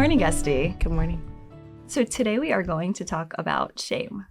morning, Esty. Good morning. So today we are going to talk about shame.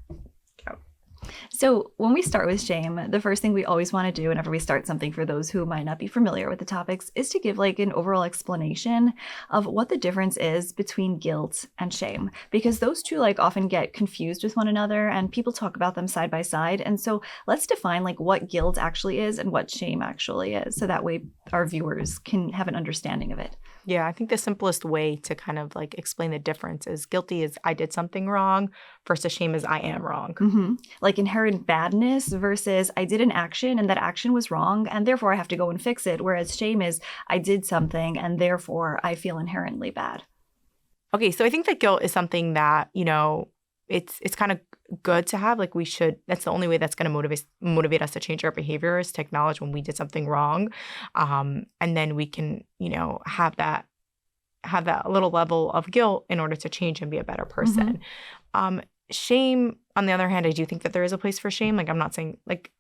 So when we start with shame, the first thing we always want to do whenever we start something, for those who might not be familiar with the topics, is to give like an overall explanation of what the difference is between guilt and shame, because those two like often get confused with one another and people talk about them side by side. And so let's define like what guilt actually is and what shame actually is, so that way our viewers can have an understanding of it. Yeah, I think the simplest way to kind of like explain the difference is guilty is I did something wrong versus shame is I am wrong. Mm-hmm. Like inherent badness versus I did an action and that action was wrong and therefore I have to go and fix it. Whereas shame is I did something and therefore I feel inherently bad. Okay, so I think that guilt is something that, it's kind of good to have. Like that's the only way that's going to motivate us to change our behavior, is to acknowledge when we did something wrong. And then we can, have that little level of guilt in order to change and be a better person. Mm-hmm. Shame, on the other hand, I do think that there is a place for shame. Like I'm not saying like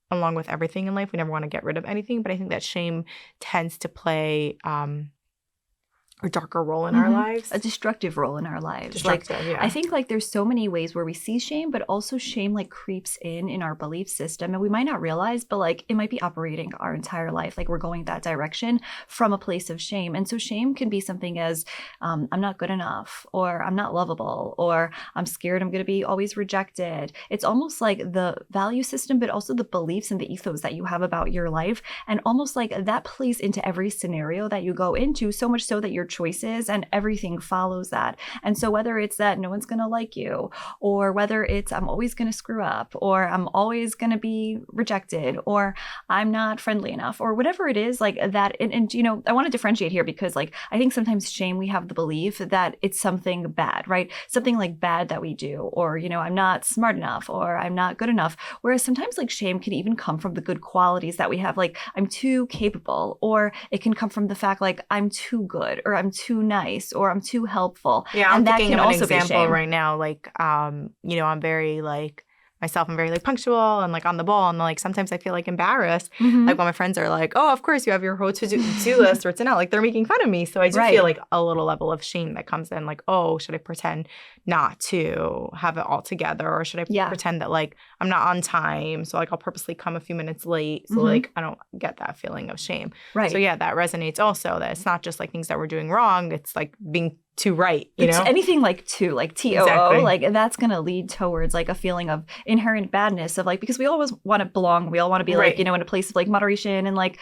along with everything in life, we never want to get rid of anything, but I think that shame tends to play a darker role in our lives. A destructive role in our lives. Yeah. I think like there's so many ways where we see shame, but also shame like creeps in our belief system. And we might not realize, but like it might be operating our entire life. Like we're going that direction from a place of shame. And so shame can be something as I'm not good enough, or I'm not lovable, or I'm scared I'm going to be always rejected. It's almost like the value system, but also the beliefs and the ethos that you have about your life. And almost like that plays into every scenario that you go into, so much so that your choices and everything follows that. And so whether it's that no one's going to like you, or whether it's I'm always going to screw up, or I'm always going to be rejected, or I'm not friendly enough, or whatever it is like that. And I want to differentiate here, because like I think sometimes shame, we have the belief that it's something bad, right? Something like bad that we do, or, I'm not smart enough, or I'm not good enough. Whereas sometimes like shame can even come from the good qualities that we have, like I'm too capable, or it can come from the fact like I'm too good, or I'm too nice, or I'm too helpful. Yeah, and I'm thinking of an also example right now. Like, I'm very like myself. I'm very like punctual and like on the ball. And like sometimes I feel like embarrassed. Mm-hmm. Like when my friends are like, "Oh, of course you have your whole to-do list written out." Like they're making fun of me. So I do feel like a little level of shame that comes in. Like, oh, should I pretend not to have it all together, or should I pretend that like I'm not on time? So like I'll purposely come a few minutes late. So like I don't get that feeling of shame. Right. So yeah, that resonates also. That it's not just like things that we're doing wrong. It's like being too right, it's anything like too, like TOO, exactly. Like that's going to lead towards like a feeling of inherent badness of like, because we always want to belong. We all want to be like, in a place of like moderation and like,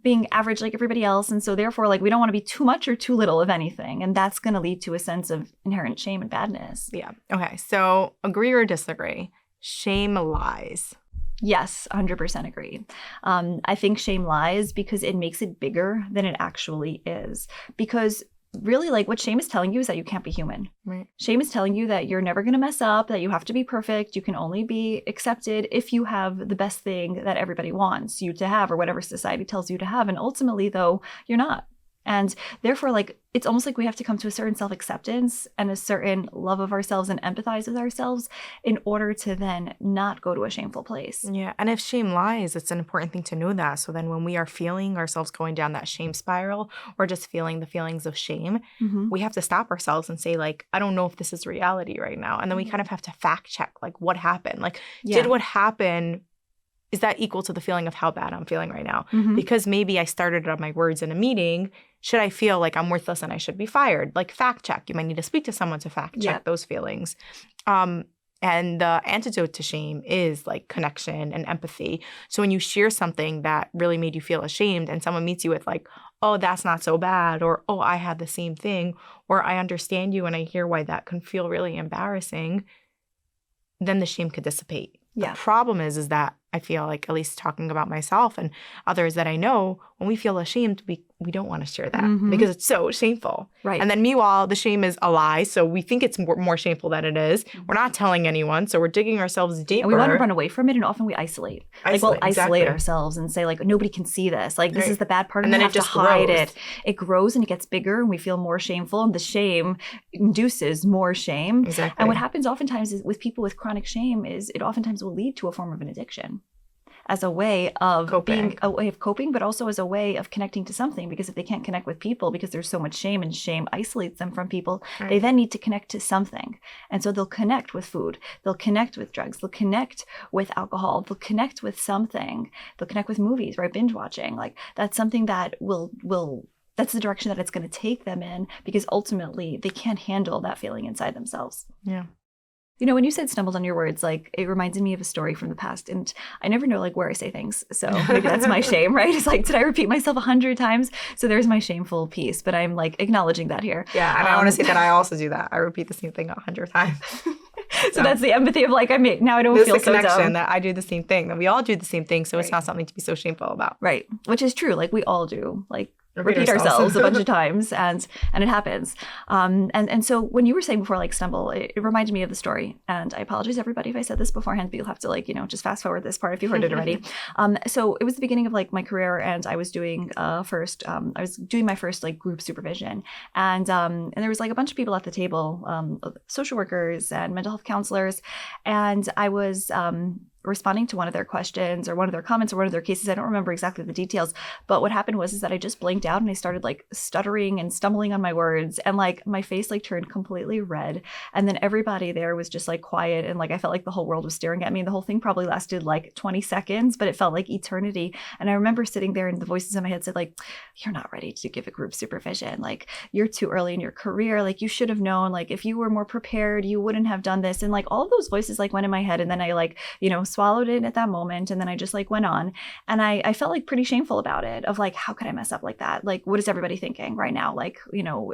being average like everybody else. And so therefore, like we don't want to be too much or too little of anything. And that's going to lead to a sense of inherent shame and badness. Yeah. Okay. So agree or disagree? Shame lies. Yes, 100% agree. I think shame lies because it makes it bigger than it actually is. Because really, like what shame is telling you is that you can't be human. Right. Shame is telling you that you're never going to mess up, that you have to be perfect. You can only be accepted if you have the best thing that everybody wants you to have, or whatever society tells you to have. And ultimately, though, you're not. And therefore, like, it's almost like we have to come to a certain self-acceptance and a certain love of ourselves and empathize with ourselves in order to then not go to a shameful place. Yeah. And if shame lies, it's an important thing to know that. So then when we are feeling ourselves going down that shame spiral, or just feeling the feelings of shame, we have to stop ourselves and say, like, I don't know if this is reality right now. And then we kind of have to fact check, like, what happened? Like, did what happened, is that equal to the feeling of how bad I'm feeling right now? Because maybe I started on my words in a meeting. Should I feel like I'm worthless and I should be fired? Like fact check. You might need to speak to someone to fact check those feelings. And the antidote to shame is like connection and empathy. So when you share something that really made you feel ashamed and someone meets you with like, oh, that's not so bad, or oh, I had the same thing, or I understand you and I hear why that can feel really embarrassing, then the shame could dissipate. The problem is that I feel like, at least talking about myself and others that I know, when we feel ashamed, we don't want to share that because it's so shameful. Right. And then meanwhile, the shame is a lie. So we think it's more shameful than it is. We're not telling anyone. So we're digging ourselves deeper. And we want to run away from it. And often we isolate. Like we'll isolate ourselves and say like, nobody can see this. Like this is the bad part. And then we have to hide it. It grows and it gets bigger and we feel more shameful. And the shame induces more shame. Exactly. And what happens oftentimes is with people with chronic shame is it oftentimes will lead to a form of an addiction. as a way of Coping. coping, but also as a way of connecting to something. Because if they can't connect with people because there's so much shame and shame isolates them from people, Right. they then need to connect to something. And so they'll connect with food, they'll connect with drugs, they'll connect with alcohol, they'll connect with something, they'll connect with movies, right? Binge watching. Like that's something that will that's the direction that it's going to take them in, because ultimately they can't handle that feeling inside themselves. Yeah. You know, when you said stumbled on your words, like it reminded me of a story from the past, and I never know like where I say things. So maybe that's my shame, right? It's like, did I repeat myself 100 times? So there's my shameful piece, but I'm like acknowledging that here. Yeah, and I want to say that I also do that. I repeat the same thing 100 times. So that's the empathy of like, now I don't There's feel the so connection dumb. that I do the same thing, that we all do the same thing, so it's Right. not something to be so shameful about. Right. Which is true. Like we all do. Like Repeat repeat ourselves ourselves. a bunch of times, and it happens. And so when you were saying before, like stumble, it reminded me of the story. And I apologize everybody if I said this beforehand, but you'll have to like, just fast forward this part if you heard it already. So it was the beginning of like my career, and I was doing I was doing my first like group supervision, and there was like a bunch of people at the table, social workers and mental health counselors, and I was responding to one of their questions or one of their comments or one of their cases. I don't remember exactly the details, but what happened was that I just blinked out and I started like stuttering and stumbling on my words, and like my face like turned completely red. And then everybody there was just like quiet, and like I felt like the whole world was staring at me. And the whole thing probably lasted like 20 seconds, but it felt like eternity. And I remember sitting there and the voices in my head said like, you're not ready to give a group supervision. Like you're too early in your career. Like you should have known, like if you were more prepared, you wouldn't have done this. And like all of those voices like went in my head, and then I like, swallowed it at that moment, and then I just like went on, and I felt like pretty shameful about it, of like, how could I mess up like that? Like what is everybody thinking right now? Like,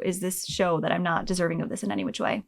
is this show that I'm not deserving of this in any which way?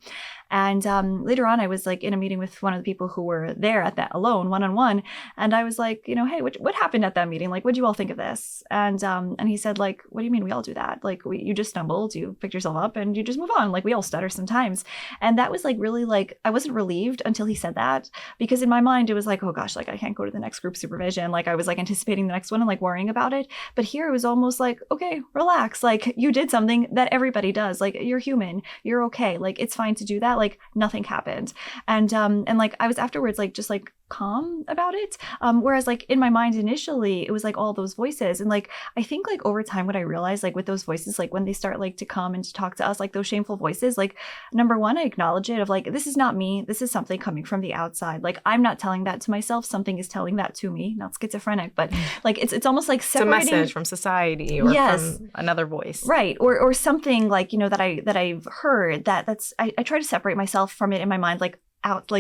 And later on I was like in a meeting with one of the people who were there at that alone one-on-one, and I was like, hey, what happened at that meeting? Like what do you all think of this? And he said like, what do you mean we all do that? Like you just stumbled, you picked yourself up and you just move on. Like we all stutter sometimes. And that was like really like, I wasn't relieved until he said that, because in my mind it was like, oh gosh, like I can't go to the next group supervision. Like I was like anticipating the next one and like worrying about it. But here it was almost like, okay, relax. Like you did something that everybody does. Like you're human. You're okay. Like it's fine to do that. Like nothing happened. And like I was afterwards like just like calm about it. Whereas like in my mind initially, it was like all those voices. And like, I think like over time, what I realized like with those voices, like when they start like to come and to talk to us, like those shameful voices, like number one, I acknowledge it of like, this is not me. This is something coming from the outside. Like I'm not telling that to myself. Something is telling that to me, not schizophrenic, but like, it's almost like separating. It's a message from society or from another voice. Right. Or something like, that I've heard I try to separate myself from it in my mind, like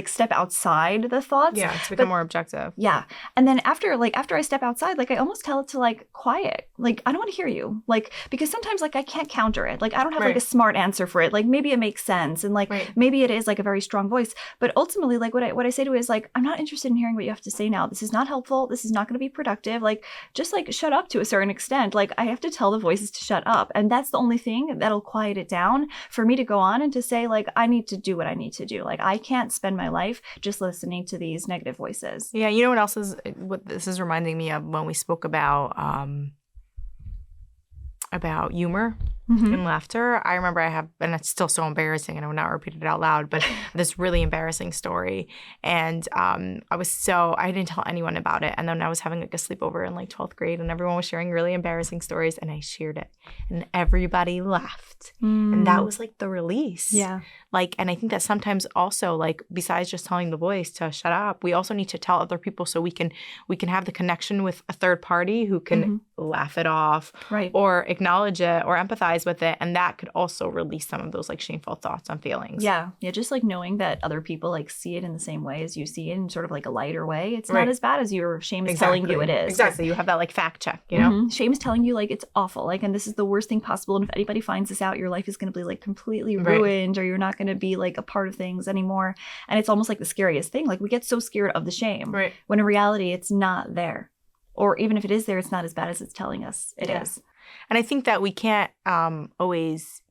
step outside the thoughts. Yeah, to become more objective. Yeah. And then after I step outside, like I almost tell it to like quiet. Like I don't want to hear you. Like because sometimes like I can't counter it. Like I don't have like a smart answer for it. Like maybe it makes sense and like maybe it is like a very strong voice, but ultimately like what I say to it is like, I'm not interested in hearing what you have to say now. This is not helpful. This is not going to be productive. Like just like shut up to a certain extent. Like I have to tell the voices to shut up, and that's the only thing that'll quiet it down for me to go on and to say like I need to do what I need to do. Like I can't spend my life just listening to these negative voices. Yeah, you know what this is reminding me of when we spoke about humor and laughter. I remember and it's still so embarrassing, and I will not repeat it out loud, but this really embarrassing story. And I didn't tell anyone about it. And then I was having like a sleepover in like 12th grade, and everyone was sharing really embarrassing stories, and I shared it, and everybody laughed. And that was like the release. Yeah. Like, and I think that sometimes also, like, besides just telling the voice to shut up, we also need to tell other people so we can have the connection with a third party who can laugh it off, or acknowledge it or empathize with it, and that could also release some of those like shameful thoughts and feelings. Yeah, just like knowing that other people like see it in the same way as you see it in sort of like a lighter way. It's not as bad as your shame is telling you it is. Exactly, you have that like fact check, you know. Shame is telling you like it's awful, like, and this is the worst thing possible. And if anybody finds this out, your life is going to be like completely ruined, or you're not going to be like a part of things anymore. And it's almost like the scariest thing. Like we get so scared of the shame, when in reality it's not there. Or even if it is there, it's not as bad as it's telling us it is. And I think that we can't always,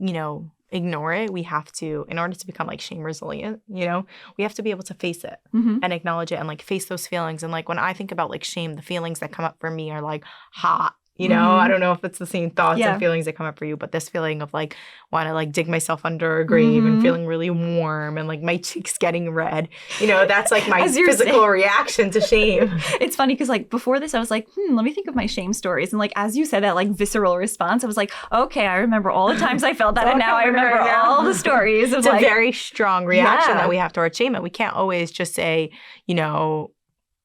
ignore it. We have to, in order to become like shame resilient, we have to be able to face it and acknowledge it and like face those feelings. And like when I think about like shame, the feelings that come up for me are like hot, You know, I don't know if it's the same thoughts Yeah. and feelings that come up for you, but this feeling of like want to like dig myself under a grave and feeling really warm and like my cheeks getting red. You know, that's like my As you're physical saying. reaction to shame. It's funny because like before this, I was like, let me think of my shame stories. And like as you said that like visceral response, I was like, okay, I remember all the times I felt that, and now I remember all the stories of It's like a very strong reaction Yeah. that we have towards shame, and we can't always just say, you know,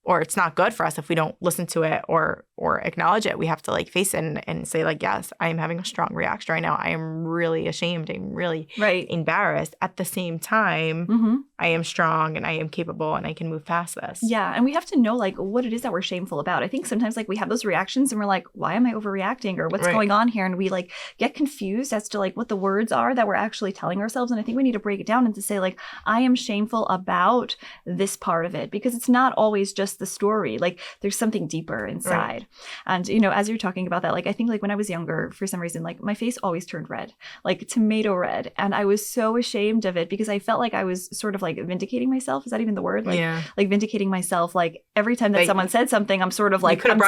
or it's not good for us if we don't listen to it or acknowledge it. We have to like face it and say like, yes, I am having a strong reaction right now. I am really ashamed. I'm really embarrassed. At the same time, I am strong and I am capable and I can move past this. Yeah. And we have to know like what it is that we're shameful about. I think sometimes like we have those reactions and we're like, why am I overreacting, or what's going on here? And we like get confused as to like what the words are that we're actually telling ourselves. And I think we need to break it down and to say like, I am shameful about this part of it, because it's not always just the story. Like there's something deeper inside. And, you know, as you're talking about that, like I think like when I was younger, for some reason, like my face always turned red, like tomato red. And I was so ashamed of it because I felt like I was sort of like vindicating myself. Is that even the word? Like, like vindicating myself. Like every time that like, someone said something, I'm sort of like, I'm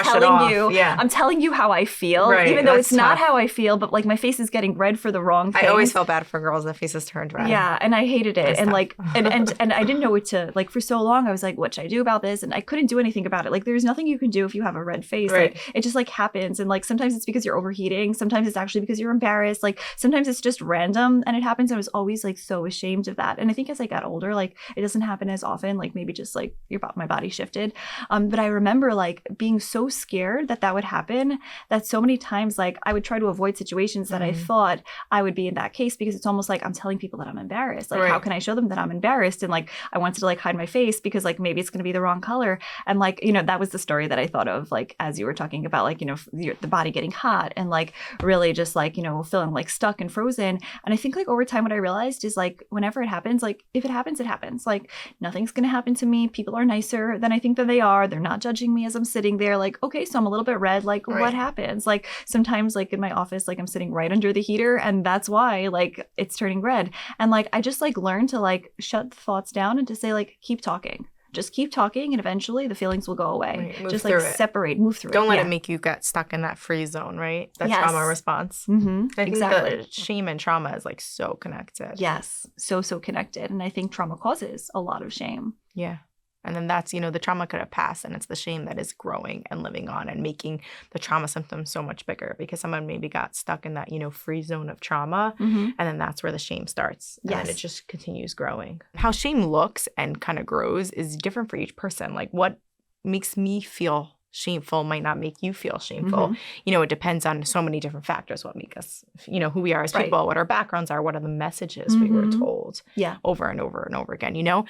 telling you how I feel, even though it's not how I feel, but like my face is getting red for the wrong thing. I always felt bad for girls that faces turned red. Yeah. And I hated it. And like, and I didn't know what to, like for so long, I was like, what should I do about this? And I couldn't do anything about it. Like there's nothing you can do if you have a red face. Like it just like happens. And like sometimes it's because you're overheating. Sometimes it's actually because you're embarrassed. Like sometimes it's just random and it happens. I was always like so ashamed of that. And I think as I got older, like it doesn't happen as often. Like maybe just like my body shifted. But I remember like being so scared that would happen, that so many times like I would try to avoid situations that I thought I would be in that case, because it's almost like I'm telling people that I'm embarrassed. Like how can I show them that I'm embarrassed? And like I wanted to like hide my face because like maybe it's going to be the wrong color. And like, you know, that was the story that I thought of, like as you were talking about, like, you know, the body getting hot and like really just like, you know, feeling like stuck and frozen. And I think like over time what I realized is like whenever it happens, like if it happens, it happens. Like nothing's going to happen to me. People are nicer than I think that they are. They're not judging me as I'm sitting there. Like, okay, so I'm a little bit red. Like what happens? Like sometimes like in my office, like I'm sitting right under the heater and that's why like it's turning red. And like I just like learned to like shut the thoughts down and to say like keep talking. Just keep talking and eventually the feelings will go away. Just like separate, move through it. Don't let it make you get stuck in that freeze zone, right? That trauma response. I think that shame and trauma is like so connected. Yes, so connected. And I think trauma causes a lot of shame. Yeah. And then that's, you know, the trauma could have passed and it's the shame that is growing and living on and making the trauma symptoms so much bigger, because someone maybe got stuck in that, you know, free zone of trauma. And then that's where the shame starts. And it just continues growing. How shame looks and kind of grows is different for each person. Like what makes me feel shameful might not make you feel shameful. You know, it depends on so many different factors. What make us, you know, who we are as people, what our backgrounds are, what are the messages we were told over and over and over again, you know?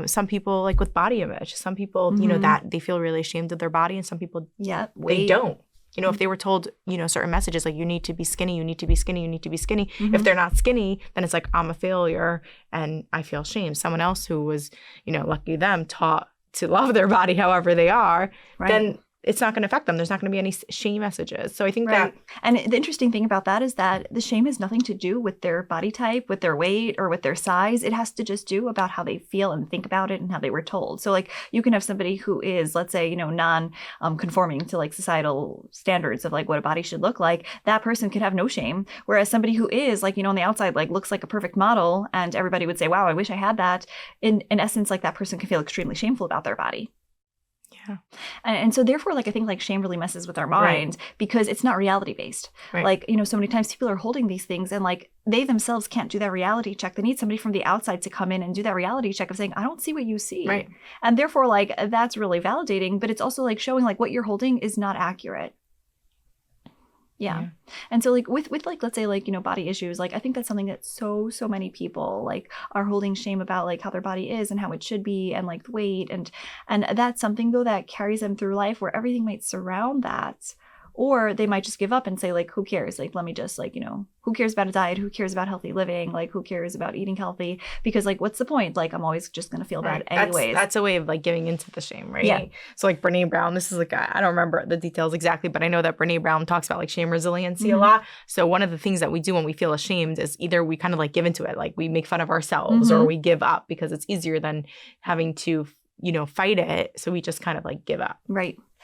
Some people like with body image, some people, you know, that they feel really ashamed of their body, and some people, they don't. You know, if they were told, you know, certain messages like you need to be skinny, you need to be skinny, you need to be skinny. If they're not skinny, then it's like I'm a failure and I feel shame. Someone else who was, you know, lucky them, taught to love their body however they are, then it's not going to affect them. There's not going to be any shame messages. So I think that... And the interesting thing about that is that the shame has nothing to do with their body type, with their weight, or with their size. It has to just do about how they feel and think about it and how they were told. So like you can have somebody who is, let's say, you know, non-conforming to like societal standards of like what a body should look like. That person could have no shame. Whereas somebody who is like, you know, on the outside, like looks like a perfect model and everybody would say, wow, I wish I had that. In essence, like that person can feel extremely shameful about their body. And so therefore, like, I think like shame really messes with our mind because it's not reality based. Like, you know, so many times people are holding these things and like they themselves can't do that reality check. They need somebody from the outside to come in and do that reality check of saying, I don't see what you see. And therefore, like, that's really validating, but it's also like showing like what you're holding is not accurate. And so like with like, let's say like, you know, body issues, like I think that's something that so many people like are holding shame about, like how their body is and how it should be and like the weight. And that's something though that carries them through life where everything might surround that. Or they might just give up and say like, who cares? Like, let me just like, you know, who cares about a diet? Who cares about healthy living? Like, who cares about eating healthy? Because like, what's the point? Like, I'm always just going to feel bad anyways. That's a way of like giving into the shame, right? So like Brene Brown, this is like, I don't remember the details exactly, but I know that Brene Brown talks about like shame resiliency a lot. So one of the things that we do when we feel ashamed is either we kind of like give into it, like we make fun of ourselves or we give up because it's easier than having to, you know, fight it. So we just kind of like give up.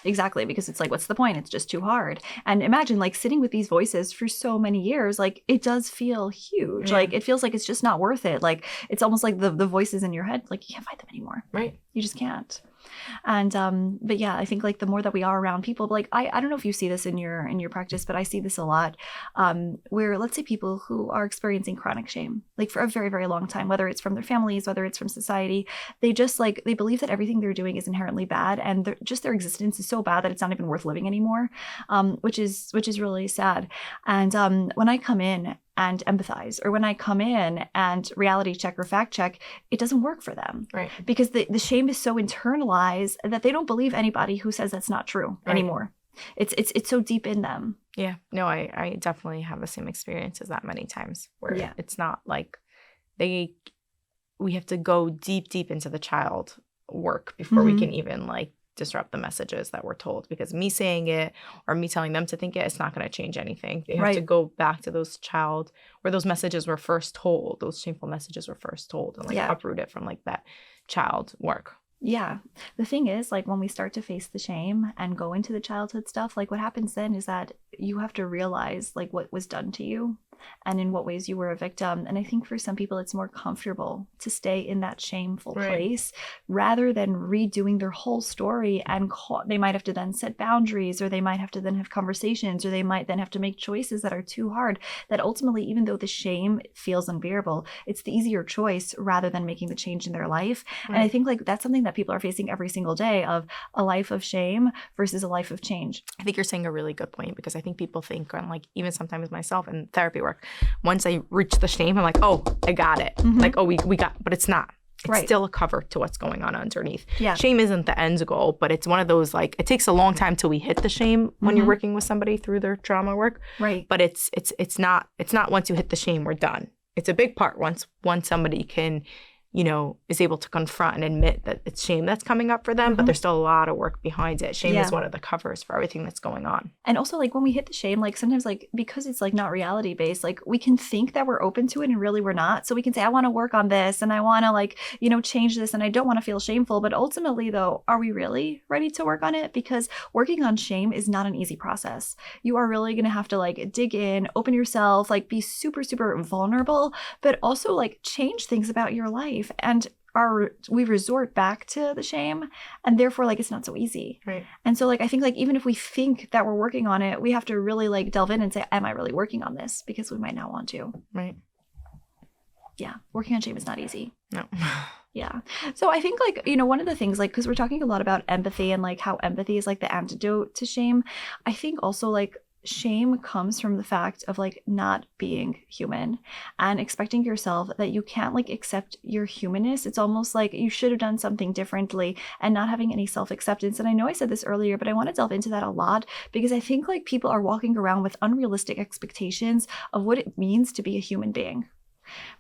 Exactly, because it's like, what's the point? It's just too hard. And imagine like sitting with these voices for so many years, like it does feel huge. Yeah. Like it feels like it's just not worth it. Like it's almost like the voices in your head, like you can't fight them anymore. Right. You just can't. And but yeah, I think like the more that we are around people, like I don't know if you see this in your practice, but I see this a lot, where let's say people who are experiencing chronic shame, like for a very, very long time, whether it's from their families, whether it's from society, they just like they believe that everything they're doing is inherently bad, and just their existence is so bad that it's not even worth living anymore, which is really sad. And when I come in and empathize, or when I come in and reality check or fact check, it doesn't work for them. Right. Because the shame is so internalized that they don't believe anybody who says that's not true anymore. It's so deep in them. Yeah. No, I definitely have the same experiences that many times where it's not like we have to go deep into the child work before we can even like disrupt the messages that we're told, because me saying it or me telling them to think it's not going to change anything. They have to go back to those child where those messages were first told, those shameful messages were first told, and like uproot it from like that child work. Yeah. The thing is, like when we start to face the shame and go into the childhood stuff, like what happens then is that you have to realize like what was done to you and in what ways you were a victim. And I think for some people, it's more comfortable to stay in that shameful place rather than redoing their whole story. And they might have to then set boundaries, or they might have to then have conversations, or they might then have to make choices that are too hard, that ultimately, even though the shame feels unbearable, it's the easier choice rather than making the change in their life. And I think like that's something that people are facing every single day, of a life of shame versus a life of change. I think you're saying a really good point, because I think people think, and like even sometimes myself in therapy work, once I reach the shame, I'm like, oh, I got it. Like, oh, we got, but it's not. It's still a cover to what's going on underneath. Yeah. Shame isn't the end goal, but it's one of those, like, it takes a long time till we hit the shame when you're working with somebody through their trauma work. Right. But it's not once you hit the shame, we're done. It's a big part once somebody can, you know, is able to confront and admit that it's shame that's coming up for them, but there's still a lot of work behind it. Shame is one of the covers for everything that's going on. And also, like, when we hit the shame, like, sometimes, like, because it's, like, not reality-based, like, we can think that we're open to it and really we're not. So we can say, I want to work on this and I want to, like, you know, change this and I don't want to feel shameful. But ultimately, though, are we really ready to work on it? Because working on shame is not an easy process. You are really going to have to, like, dig in, open yourself, like, be super, super vulnerable, but also, like, change things about your life. And we resort back to the shame, and therefore like it's not so easy. Right. And so like I think like even if we think that we're working on it, we have to really like delve in and say, am I really working on this? Because we might not want to. Right. Yeah. Working on shame is not easy. No. Yeah. So I think like, you know, one of the things like, because we're talking a lot about empathy and like how empathy is like the antidote to shame, I think also like shame comes from the fact of like not being human and expecting yourself that you can't like accept your humanness. It's almost like you should have done something differently, and not having any self-acceptance. And I know I said this earlier, but I want to delve into that a lot, because I think like people are walking around with unrealistic expectations of what it means to be a human being.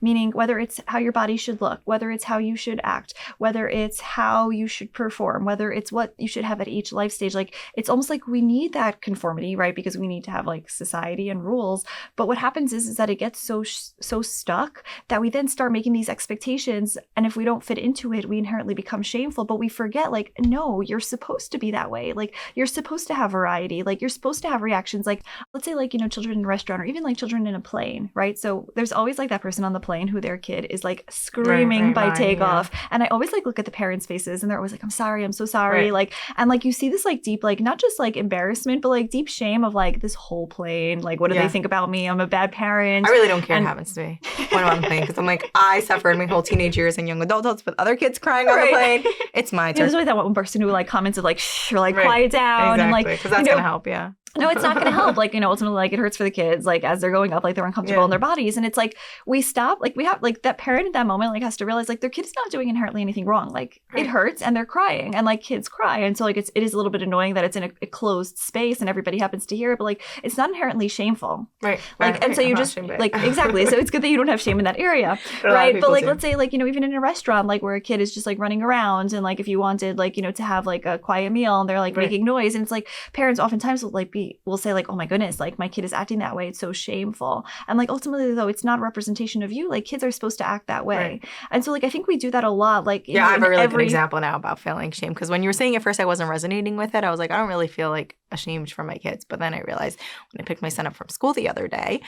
Meaning whether it's how your body should look, whether it's how you should act, whether it's how you should perform, whether it's what you should have at each life stage. Like it's almost like we need that conformity, right? Because we need to have like society and rules. But what happens is that it gets so stuck that we then start making these expectations. And if we don't fit into it, we inherently become shameful. But we forget like, no, you're supposed to be that way. Like you're supposed to have variety. Like you're supposed to have reactions. Like let's say like, you know, children in a restaurant, or even like children in a plane, right? So there's always like that person on the plane who their kid is like screaming by takeoff. Yeah. And I always like look at the parents' faces and they're always like, I'm sorry, I'm so sorry. Like, and like you see this like deep, like not just like embarrassment, but like deep shame of like this whole plane. Like, what do they think about me? I'm a bad parent. I really don't care what happens to me when I'm on the plane, because I'm like, I suffered my whole teenage years and young adults with other kids crying on the plane. It's my turn. There's always that one person who like comments of like, shh, or like quiet down. Exactly. And like, because that's going to help. Yeah. No, it's not going to help. Like, you know, ultimately, like, it hurts for the kids, like, as they're growing up, like, they're uncomfortable in their bodies. And it's like, we stop, like, we have, like, that parent at that moment, like, has to realize, like, their kid is not doing inherently anything wrong. Like, it hurts and they're crying, and, like, kids cry. And so, like, it is a little bit annoying that it's in a closed space and everybody happens to hear it, but, like, it's not inherently shameful. Right. Like, and so you just, like, exactly. So it's good that you don't have shame in that area. Right. But, like, let's say, like, you know, even in a restaurant, like, where a kid is just, like, running around, and, like, if you wanted, like, you know, to have, like, a quiet meal and they're, like, making noise, and it's like, parents oftentimes will, like, be we will say like, oh my goodness, like my kid is acting that way. It's so shameful. And like ultimately though, it's not a representation of you. Like kids are supposed to act that way. Right. And so like I think we do that a lot. Like I have a really good example now about feeling shame. Because when you were saying at first I wasn't resonating with it, I was like, I don't really feel like ashamed for my kids. But then I realized when I picked my son up from school the other day,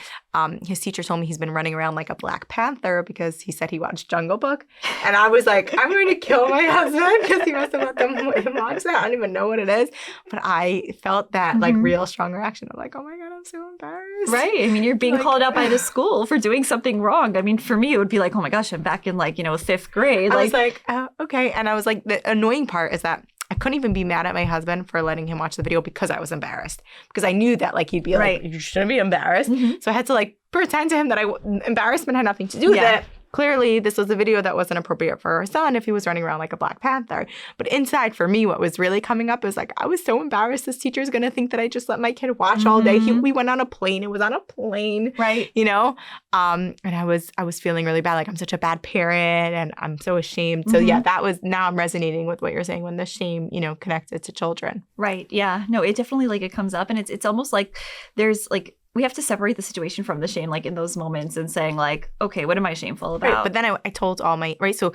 his teacher told me he's been running around like a Black Panther because he said he watched Jungle Book. And I was like, I'm going to kill my husband because he must have let them watch that. I don't even know what it is. But I felt that like real strong reaction of like, oh my God, I'm so embarrassed. Right. I mean, you're being like, called out by the school for doing something wrong. I mean, for me, it would be like, oh my gosh, I'm back in like, 5th grade. I was like, oh, okay. And I was like, the annoying part is that I couldn't even be mad at my husband for letting him watch the video because I was embarrassed. Because I knew that like he'd be like, you shouldn't be embarrassed. So I had to like pretend to him that embarrassment had nothing to do with it. Clearly, this was a video that wasn't appropriate for our son if he was running around like a Black Panther. But inside, for me, what was really coming up is like, I was so embarrassed. This teacher's going to think that I just let my kid watch all day. We went on a plane. It was on a plane. Right. And I was feeling really bad. Like, I'm such a bad parent and I'm so ashamed. So yeah, now I'm resonating with what you're saying when the shame, connected to children. Right. Yeah. No, it definitely like it comes up and it's almost like there's like, we have to separate the situation from the shame, like in those moments and saying like, okay, what am I shameful about? Right, but then I told all my, right, so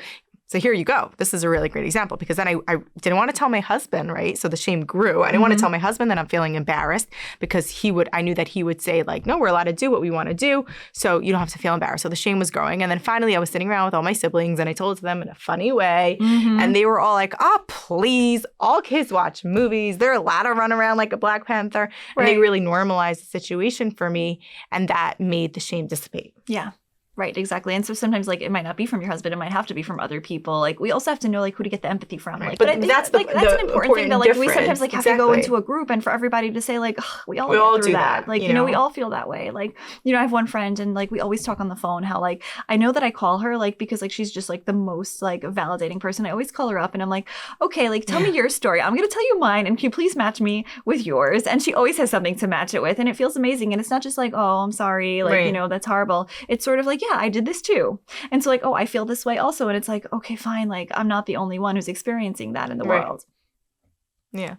here you go. This is a really great example because then I didn't want to tell my husband, right? So the shame grew. I didn't want to tell my husband that I'm feeling embarrassed because I knew that he would say like, no, we're allowed to do what we want to do. So you don't have to feel embarrassed. So the shame was growing. And then finally I was sitting around with all my siblings and I told it to them in a funny way. And they were all like, oh, please, all kids watch movies. They're allowed to run around like a Black Panther. And they really normalized the situation for me. And that made the shame dissipate. Yeah. Right, exactly. And so sometimes like it might not be from your husband, it might have to be from other people. Like we also have to know like who to get the empathy from. Right. Like, but I think that's that's an important thing that like we sometimes like have to go Exactly. into a group and for everybody to say like we all do through that. Like, we all feel that way. Like, I have one friend and like we always talk on the phone how like I know that I call her like because like she's just like the most like validating person. I always call her up and I'm like, okay, like tell me your story. I'm gonna tell you mine and can you please match me with yours? And she always has something to match it with and it feels amazing. And it's not just like, oh, I'm sorry, like, that's horrible. It's sort of like, yeah, I did this too. And so like, oh, I feel this way also. And it's like, okay, fine. Like I'm not the only one who's experiencing that in the world. Yeah.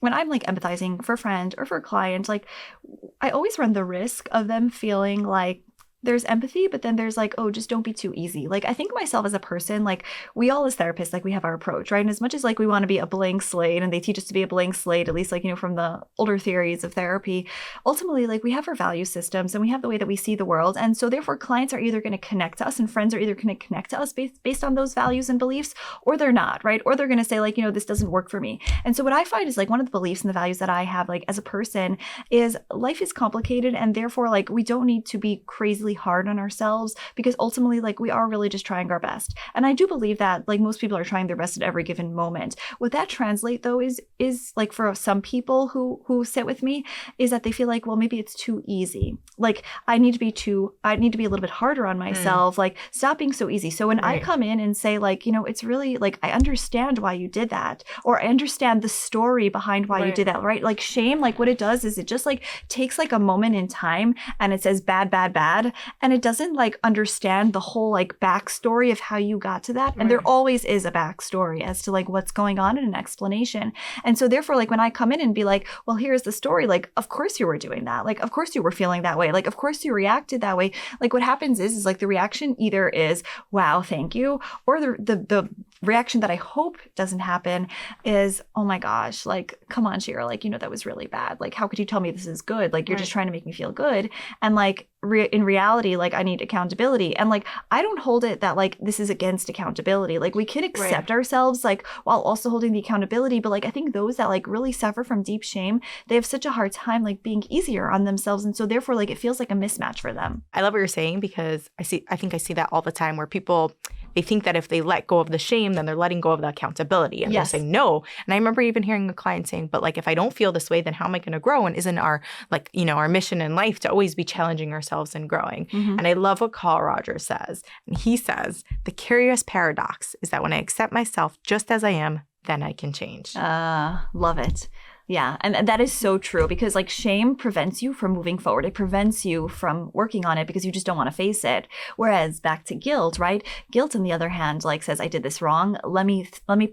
When I'm like empathizing for a friend or for a client, like I always run the risk of them feeling like there's empathy, but then there's like, oh, just don't be too easy. Like I think myself as a person, like we all as therapists, like we have our approach, right? And as much as like we want to be a blank slate and they teach us to be a blank slate, at least like, from the older theories of therapy, ultimately like we have our value systems and we have the way that we see the world. And so therefore clients are either going to connect to us and friends are either going to connect to us based on those values and beliefs, or they're not, right? Or they're going to say like, this doesn't work for me. And so what I find is like one of the beliefs and the values that I have like as a person is life is complicated and therefore like we don't need to be crazily hard on ourselves because ultimately like we are really just trying our best. And I do believe that like most people are trying their best at every given moment. What that translate though is like for some people who sit with me is that they feel like, well, maybe it's too easy. Like I need to be a little bit harder on myself. Like stop being so easy. So when I come in and say like, it's really like I understand why you did that, or I understand the story behind why you did that, right? Like shame, like what it does is it just like takes like a moment in time and it says bad, bad, bad. And it doesn't like understand the whole like backstory of how you got to that. And there always is a backstory as to like what's going on and an explanation. And so therefore, like when I come in and be like, well, here's the story, like, of course you were doing that. Like, of course you were feeling that way. Like, of course you reacted that way. Like what happens is like the reaction either is, wow, thank you. Or the reaction that I hope doesn't happen is, oh my gosh, like, come on, Shira, like, that was really bad. Like, how could you tell me this is good? Like, you're just trying to make me feel good. And like, in reality, like I need accountability. And like, I don't hold it that like, this is against accountability. Like we can accept ourselves like while also holding the accountability. But like, I think those that like really suffer from deep shame, they have such a hard time like being easier on themselves. And so therefore like, it feels like a mismatch for them. I love what you're saying because I think I see that all the time where people, they think that if they let go of the shame, then they're letting go of the accountability. And they're saying no. And I remember even hearing a client saying, but like, if I don't feel this way, then how am I going to grow? And isn't our like, our mission in life to always be challenging ourselves and growing? And I love what Carl Rogers says. And he says, the curious paradox is that when I accept myself just as I am, then I can change. Love it. Yeah, and that is so true because like shame prevents you from moving forward. It prevents you from working on it because you just don't want to face it. Whereas back to guilt, right? Guilt, on the other hand, like says, I did this wrong. Let me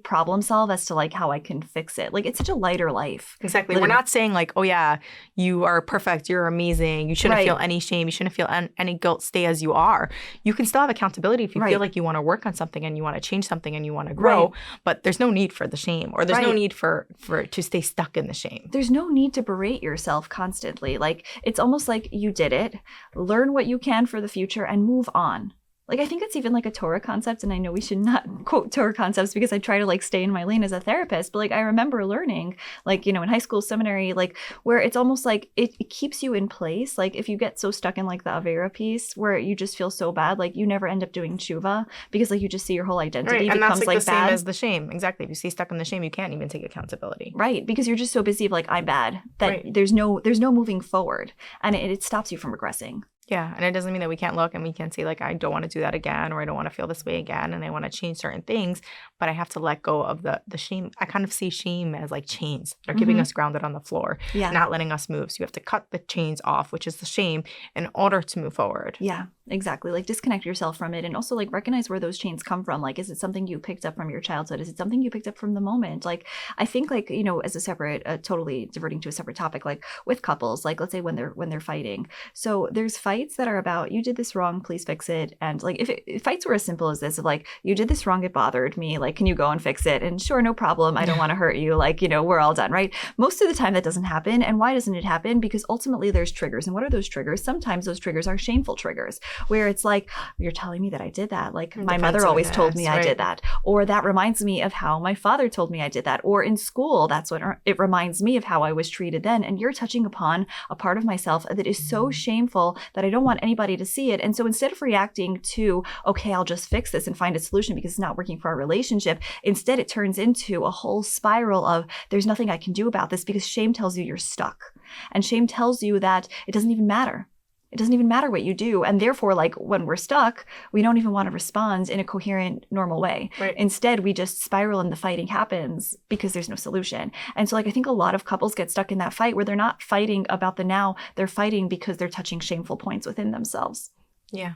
problem solve as to like how I can fix it. Like it's such a lighter life. Exactly. We're not saying like, oh yeah, you are perfect, you're amazing, you shouldn't feel any shame, you shouldn't feel any guilt, stay as you are. You can still have accountability if you feel like you want to work on something and you want to change something and you want to grow, but there's no need for the shame, or there's no need for to stay stuck in the shame. There's no need to berate yourself constantly. Like it's almost like you did it, learn what you can for the future and move on. Like, I think it's even like a Torah concept, and I know we should not quote Torah concepts because I try to like stay in my lane as a therapist, but like I remember learning like, you know, in high school, seminary, like where it's almost like it keeps you in place. Like if you get so stuck in like the Avera piece where you just feel so bad, like you never end up doing tshuva because like you just see your whole identity and becomes that's like the bad. Same as the shame. Exactly. If you stay stuck in the shame, you can't even take accountability. Right. Because you're just so busy of like, I'm bad that there's no moving forward, and it stops you from regressing. Yeah, and it doesn't mean that we can't look and we can't say like, I don't want to do that again, or I don't want to feel this way again, and I want to change certain things, but I have to let go of the shame. I kind of see shame as like chains. They're keeping us grounded on the floor, not letting us move. So you have to cut the chains off, which is the shame, in order to move forward. Yeah, exactly. Like disconnect yourself from it, and also like recognize where those chains come from. Like, is it something you picked up from your childhood? Is it something you picked up from the moment? Like, I think like, you know, as a separate, totally diverting to a separate topic, like with couples, like let's say when they're fighting. So there's fights that are about, you did this wrong, please fix it. And like if fights were as simple as this, of like, you did this wrong, it bothered me, like, can you go and fix it? And sure, no problem, I don't want to hurt you, like, you know, we're all done, right? Most of the time that doesn't happen. And why doesn't it happen? Because ultimately there's triggers. And what are those triggers? Sometimes those triggers are shameful triggers, where it's like, you're telling me that I did that, like my mother always told me I did that, or that reminds me of how my father told me I did that, or in school, that's what it reminds me of how I was treated then. And you're touching upon a part of myself that is so shameful that I don't want anybody to see it. And so instead of reacting to, okay, I'll just fix this and find a solution because it's not working for our relationship, instead it turns into a whole spiral of, there's nothing I can do about this, because shame tells you you're stuck. And shame tells you that it doesn't even matter. It doesn't even matter what you do. And therefore, like when we're stuck, we don't even want to respond in a coherent, normal way. Instead, we just spiral and the fighting happens because there's no solution. And so like, I think a lot of couples get stuck in that fight where they're not fighting about the now, they're fighting because they're touching shameful points within themselves. Yeah.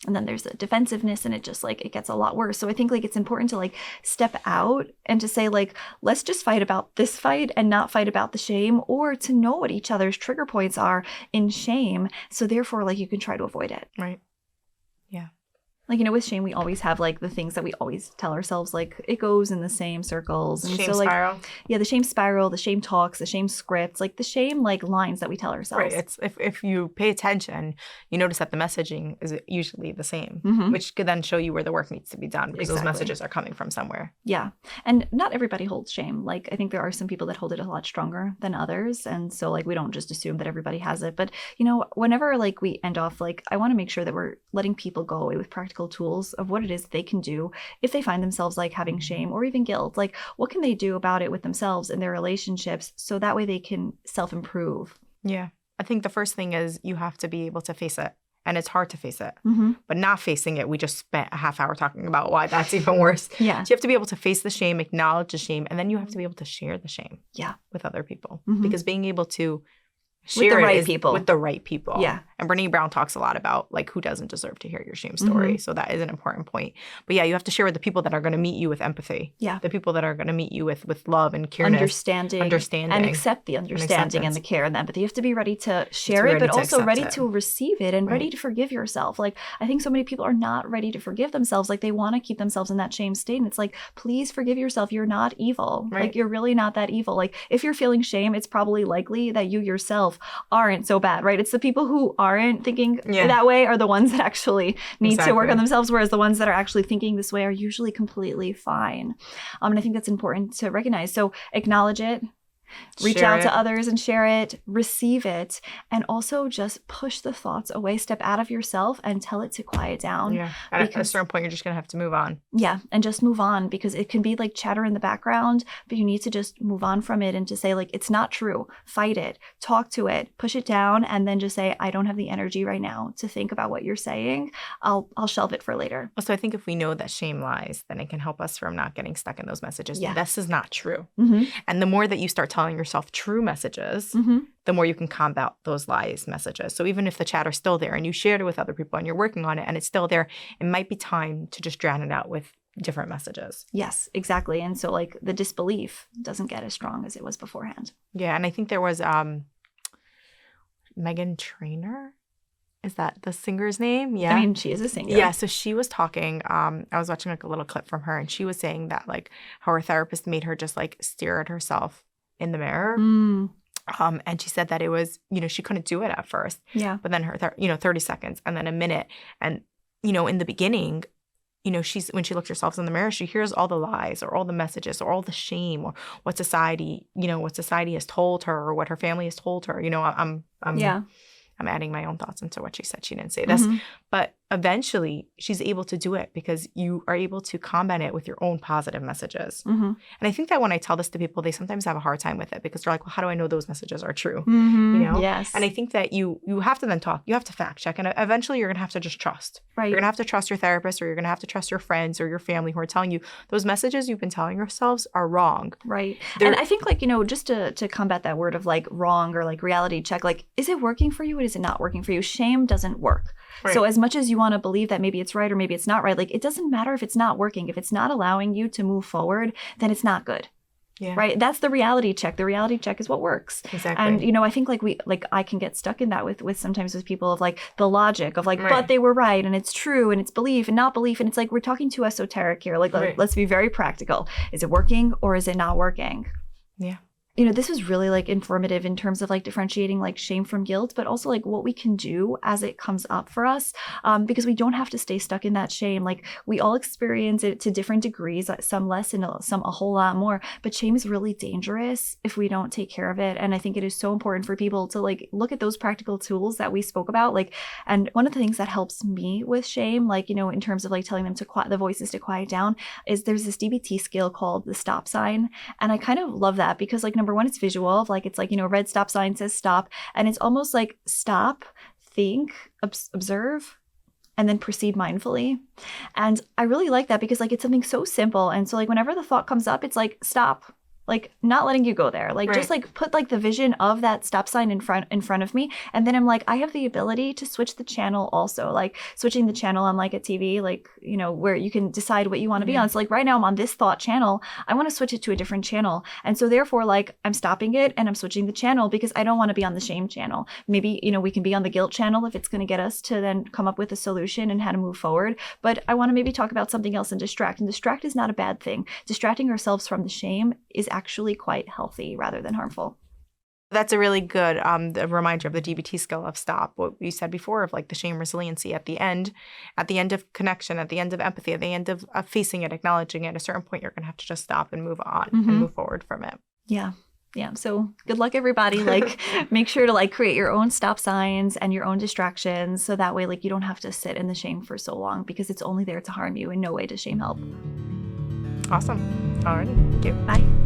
And then there's the defensiveness, and it just like, it gets a lot worse. So I think like it's important to like step out and to say like, let's just fight about this fight and not fight about the shame, or to know what each other's trigger points are in shame. So therefore like you can try to avoid it. Right. Yeah. Like, you know, with shame, we always have like the things that we always tell ourselves, like it goes in the same circles. And shame so like, spiral. Yeah, the shame spiral, the shame talks, the shame scripts, like the shame like lines that we tell ourselves. Right. It's if you pay attention, you notice that the messaging is usually the same, which could then show you where the work needs to be done, because those messages are coming from somewhere. Yeah. And not everybody holds shame. Like I think there are some people that hold it a lot stronger than others. And so like we don't just assume that everybody has it. But, you know, whenever like we end off, like I want to make sure that we're letting people go away with practical tools of what it is they can do if they find themselves like having shame or even guilt. Like what can they do about it with themselves and their relationships, so that way they can self-improve. Yeah. I think the first thing is you have to be able to face it. And it's hard to face it. But not facing it, we just spent a half hour talking about why that's even worse. Yeah. So you have to be able to face the shame, acknowledge the shame, and then you have to be able to share the shame with other people. Because being able to share with the right it is people. With the right people. Yeah. And Brene Brown talks a lot about like who doesn't deserve to hear your shame story. So that is an important point. But yeah, you have to share with the people that are going to meet you with empathy. Yeah. The people that are going to meet you with love and careness. Understanding. And accept the understanding and the care and the empathy. You have to be ready to share it, but also ready to receive it and ready to forgive yourself. Like I think so many people are not ready to forgive themselves. Like they want to keep themselves in that shame state. And it's like, please forgive yourself. You're not evil. Like you're really not that evil. Like if you're feeling shame, it's probably likely that you yourself aren't so bad, right? It's the people who aren't thinking that way are the ones that actually need to work on themselves, whereas the ones that are actually thinking this way are usually completely fine. And I think that's important to recognize. So acknowledge it, reach out to others and share it, receive it, and also just push the thoughts away, step out of yourself and tell it to quiet down. Yeah. At a certain point, you're just going to have to move on. Yeah. And just move on, because it can be like chatter in the background, but you need to just move on from it and to say like, it's not true. Fight it, talk to it, push it down, and then just say, I don't have the energy right now to think about what you're saying. I'll shelve it for later. Also, I think if we know that shame lies, then it can help us from not getting stuck in those messages. This is not true. And the more that you start telling telling yourself true messages, Mm-hmm. the more you can combat those lies messages. So even if the chatter's still there and you shared it with other people and you're working on it and it's still there, it might be time to just drown it out with different messages. Yes, exactly. And so like the disbelief doesn't get as strong as it was beforehand. Yeah, and I think there was Meghan Trainor. Is that the singer's name? Yeah. I mean, she is a singer. Yeah, so she was talking, I was watching like a little clip from her and she was saying that like how her therapist made her just like stare at herself in the mirror. Mm, And she said that it was, she couldn't do it at first, yeah. but then 30 seconds and then a minute. And, in the beginning, when she looks herself in the mirror, she hears all the lies or all the messages or all the shame or what society has told her or what her family has told her. I'm adding my own thoughts into what she said. She didn't say this, Mhm. but eventually she's able to do it because you are able to combat it with your own positive messages. Mm-hmm. And I think that when I tell this to people, they sometimes have a hard time with it because they're like, well, how do I know those messages are true? Mm-hmm. Yes. And I think that you have to then talk, you have to fact check, and eventually you're going to have to just trust. Right. You're going to have to trust your therapist, or you're going to have to trust your friends or your family who are telling you those messages you've been telling yourselves are wrong. Right. And I think just to combat that word of like wrong or like reality check, like, is it working for you? Or is it not working for you? Shame doesn't work. Right. So as much as you want to believe that maybe it's right or maybe it's not right, like it doesn't matter if it's not working. If it's not allowing you to move forward, then it's not good. Yeah. Right. That's the reality check. The reality check is what works. Exactly. And, I think I can get stuck in that with sometimes with people of like the logic of like, Right. but they were right and it's true and it's belief and not belief. And it's like, we're talking too esoteric here. Like, Right. let's be very practical. Is it working or is it not working? Yeah. This was really like informative in terms of like differentiating like shame from guilt, but also like what we can do as it comes up for us, because we don't have to stay stuck in that shame. Like we all experience it to different degrees, some less and some a whole lot more, but shame is really dangerous if we don't take care of it. And I think it is so important for people to like look at those practical tools that we spoke about. Like, and one of the things that helps me with shame, like, in terms of like telling them to the voices to quiet down, is there's this DBT skill called the stop sign. And I kind of love that because like, number one, it's visual of like, it's like, red stop sign says stop. And it's almost like stop, think, observe, and then proceed mindfully. And I really like that because like, it's something so simple. And so like, whenever the thought comes up, it's like, stop. Like not letting you go there, like Right. just like put like the vision of that stop sign in front of me, and then I'm like, I have the ability to switch the channel also, like switching the channel on like a TV, like where you can decide what you want to be Yeah. on. So like right now I'm on this thought channel, I want to switch it to a different channel, and so therefore like I'm stopping it and I'm switching the channel because I don't want to be on the shame channel. Maybe we can be on the guilt channel if it's going to get us to then come up with a solution and how to move forward. But I want to maybe talk about something else and distract. And distract is not a bad thing. Distracting ourselves from the shame is actually quite healthy rather than harmful. That's a really good reminder of the DBT skill of stop. What you said before of like the shame resiliency at the end of connection, at the end of empathy, at the end of facing it, acknowledging it. At a certain point, you're going to have to just stop and move on and move forward from it. Yeah. So good luck, everybody. Like, make sure to like create your own stop signs and your own distractions. So that way, like, you don't have to sit in the shame for so long because it's only there to harm you. In no way does shame help. Awesome. Alrighty. Thank you. Bye.